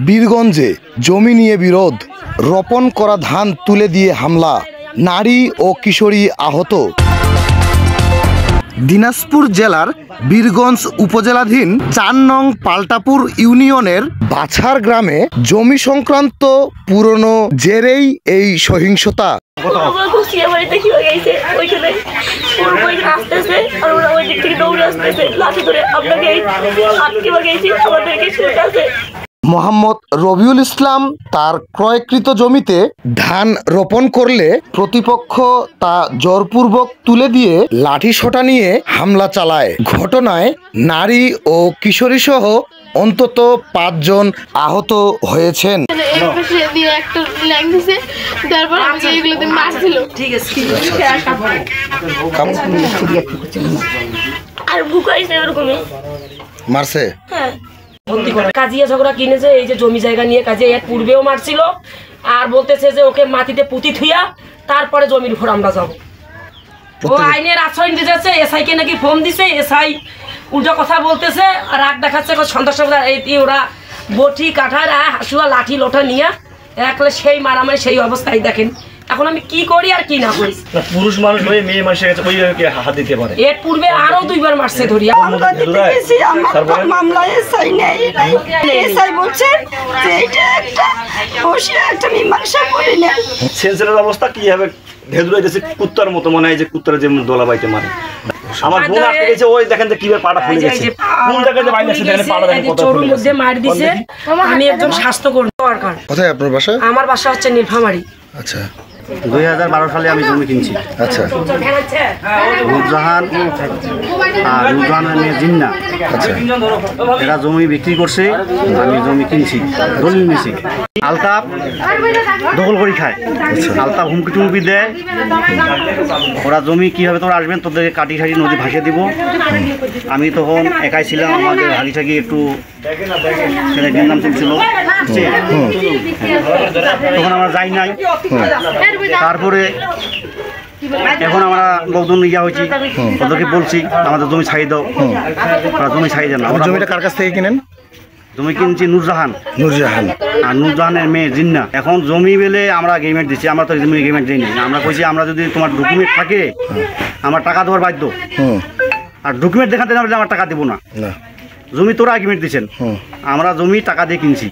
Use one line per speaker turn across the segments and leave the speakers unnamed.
বীরগঞ্জে জমি নিয়ে বিরোধ, রোপণ করা ধান তুলে দিয়ে হামলা, নারী ও কিশোরী আহত। দিনাজপুর জেলার বীরগঞ্জ উপজেলাধীন ৪ নং পাল্টাপুর ইউনিয়নের বাছার গ্রামে জমি সংক্রান্ত পুরনো জেরেই এই সহিংসতা। মোহাম্মদ রবিউল ইসলাম তার ক্রয়কৃত জমিতে ধান রোপণ করলে প্রতিপক্ষ তা জোরপূর্বক তুলে দিয়ে লাঠিসোঁটা নিয়ে হামলা চালায়। ঘটনায় নারী ও কিশোরী সহ অন্তত ৫ জন আহত হয়েছেন। মারছে
কাজিয়া ঝগড়া কিনেছে, এই যে জমি জায়গা নিয়ে কাজিয়া এর পূর্বেও মারছিল, আর বলতেছে যে ওকে মাটিতে পুঁতি থুইয়া তারপরে জমির উপর আমরা যাবো। ও আইনের আশ্রয় নিতে যাচ্ছে, এসআই কে নাকি ফোন দিছে, এসআই উল্টো কথা বলতেছে আর রাগ দেখাচ্ছে। সন্ত্রাস ওরা বটি কাঠার হাসুয়া লাঠি লোটা নিয়ে একলে সেই মারামারি সেই অবস্থায় দেখেন। এখন আমি কি করি আর কি না করি।
পুরুষ মানুষ হয়ে মেয়ে মানুষের কাছে ওই হাত দিতে পারে।
এর পূর্বে আরো 2 বার মারছে ধরিয়া।
মামলায় এসআই নেই, এসআই বলছেন যে এটা একটা বসিয়া একটা মীমাংসা করে নেন।
সেন্সরের অবস্থা কি হবে, ধেদুরাই দিয়েছে কুত্তার মতো, মনে হয় যে কুত্তারা যেমন দোলা বাইতে মারে। আমার বোন আটকে গেছে, ওই দেখেন যে কিভাবে পাটা ফুলে গেছে। কোন জায়গায় বাইরে আছে দেখেন পাটা দেখেন কত ফুলে গেছে।
মার দিছে। আমি একজন স্বাস্থ্যকর্মী।
কোথায় আপনার বাসা?
আমার বাসা হচ্ছে নীলফামারী।
আচ্ছা।
2012 সালে আমি জমি কিনছি।
আচ্ছা।
নুরজাহান আর নুরজাহানের মেয়ে জিন্না।
আচ্ছা।
এরা জমি বিক্রি করছে, আমি জমি কিনছি, দলিল নিয়েছি। আলতাপ দখল করে খায়, আলতাপ হুমকি টুমকি দেয়। ওরা জমি কীভাবে তোরা আসবেন, তোদেরকে কাটি খাটি নদী ভাসিয়ে দিব। আমি তখন একাই ছিলাম, আমাদের হাগি ঠাগি একটু ছেলেটির নাম চলছিল, তখন আমরা যাই নাই। তারপরে এখন আমরা লোকজন ইয়া হয়েছি, ওদেরকে বলছি আমাদের জমি ছাড়িয়ে দাও, ওরা জমি ছাড়িয়ে দেন না।
জমিটা কার কাছ থেকে কিনেন?
জমি কিনছি নুরজাহান আর নুরজাহানের মেয়ে জিন্না। এখন জমি বেলে আমরা এগ্রিমেন্ট দিচ্ছি, আমরা তো জমি এগ্রিমেন্ট দিই না। আমরা কইছি আমরা যদি তোমার ডকুমেন্ট থাকে আমার টাকা দেওয়ার বাধ্য, আর ডকুমেন্ট দেখাতে না আমার টাকা দেবো না। জমি তোরা এগ্রিমেন্ট দিচ্ছেন, আমরা জমি টাকা দিয়ে কিনছি,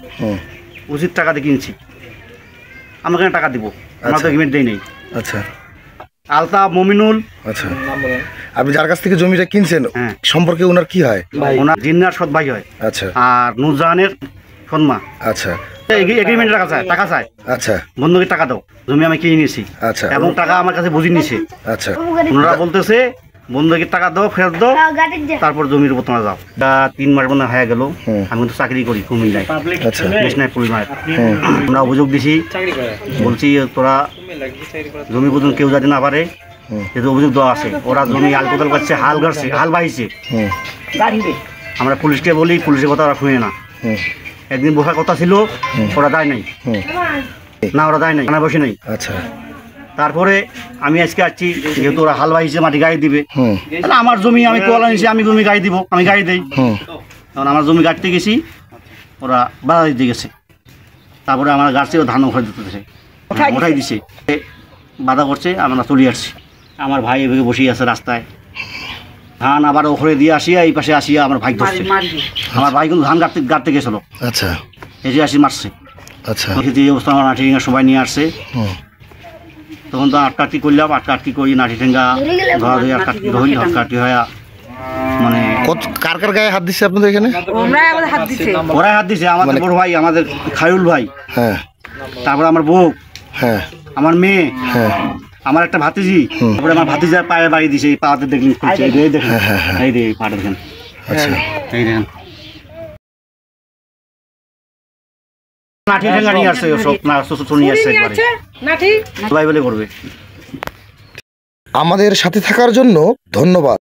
উচিত টাকা দিয়ে কিনছি, আমরা কেন টাকা দিব? আমরা তো এগ্রিমেন্ট দিই নেই।
আচ্ছা।
আলতাফ মমিনুল।
আচ্ছা। আপনি যার কাছ থেকে জমিটা কিনছেন সম্পর্কে ওনার কি হয়?
ওনার জিন্নার সৎ ভাই হয়।
আচ্ছা।
আর নুরজাহানের সৎমা।
আচ্ছা।
এগ্রিমেন্ট টাকা চায়।
আচ্ছা।
বন্ধুকে টাকা দাও, জমি আমি কিনে নিয়েছি।
আচ্ছা।
এবং টাকা আমার কাছে বুঝিয়ে নিয়েছে।
আচ্ছা।
ওনারা বলতেছে বন্ধুকে টাকা দাও, ফেরত দাও, তারপর জমির উপর তোমরা যাও। 3 মাস মনে হয়ে গেল, আমি কিন্তু চাকরি করি কুমিল্লায়, ন্যাশনাল পুলিশ। আমরা অভিযোগ দিছি, বলছি তোরা জমি পর্যন্ত কেউ যাতে না পারে, যেহেতু অভিযোগ দেওয়া আছে। ওরা জমি হাল কোদাল করছে, হাল গাড়ছে, হাল বাহিছে। আমরা পুলিশকে বলি, পুলিশের কথা ওরা শুনে না। একদিন বসার কথা ছিল, ওরা দেয় নাই, না ওরা দেয় নাই, বসে নাই।
আচ্ছা।
তারপরে আমি আজকে আসছি, যেহেতু ওরা হাল বাহিছে, মাটি গাড়ি দিবে, আমার জমি আমি কোয়ালা নিয়েছি, আমি জমি গাড়ি দিব, আমি গাড়ি দিই। তখন আমার জমি গাড়িতে গেছি, ওরা বাধা দিতে গেছে। তারপরে আমার গাছছে ধান উঠাই দিতেছে, উঠাই দিছে, বাধা করছে, আমরা চলে আসছি। আমার ভাই এভাবে বসেই আছে রাস্তায়, ধান আবার ওখরে দিয়ে আসিয়া এই পাশে আসিয়া আমার ভাই ধরছে। আমার ভাই কিন্তু ধান গাড়তে গেছিল।
আচ্ছা।
এসে আসি মারছে।
আচ্ছা।
এই অবস্থা আমার নাটি ঠেঙ্গা সবাই নিয়ে আসছে। তখন তো আটকাটকি করলাম, আটকাটকি করি নাটি ঠেঙ্গা ধরা ধরে আটকাটকি ধরি, আটকাটকি হয়ে মানে
কার কার গায়ে হাত দিচ্ছে আপনাদের এখানে?
ওরাই হাত দিছে, আমাদের বড় ভাই, আমাদের খায়রুল ভাই, হ্যাঁ, তারপরে আমার বউ, হ্যাঁ, আমার মেয়ে, হ্যাঁ, আমার একটা ভাতিজি, তারপরে আমার ভাতিজার পায়ে বাড়ি দিছে, এই পাতে দেখলেন খুলছে, এই দেখেন, এই যে পাটা দেখেন। আচ্ছা। এই দেখেন নাটি ঠেঙ্গা নিয়ে আসছে, সব না ছোট নিয়ে আসছে একবারে, নাটি সবাই বলে করবে।
আমাদের সাথে থাকার জন্য ধন্যবাদ।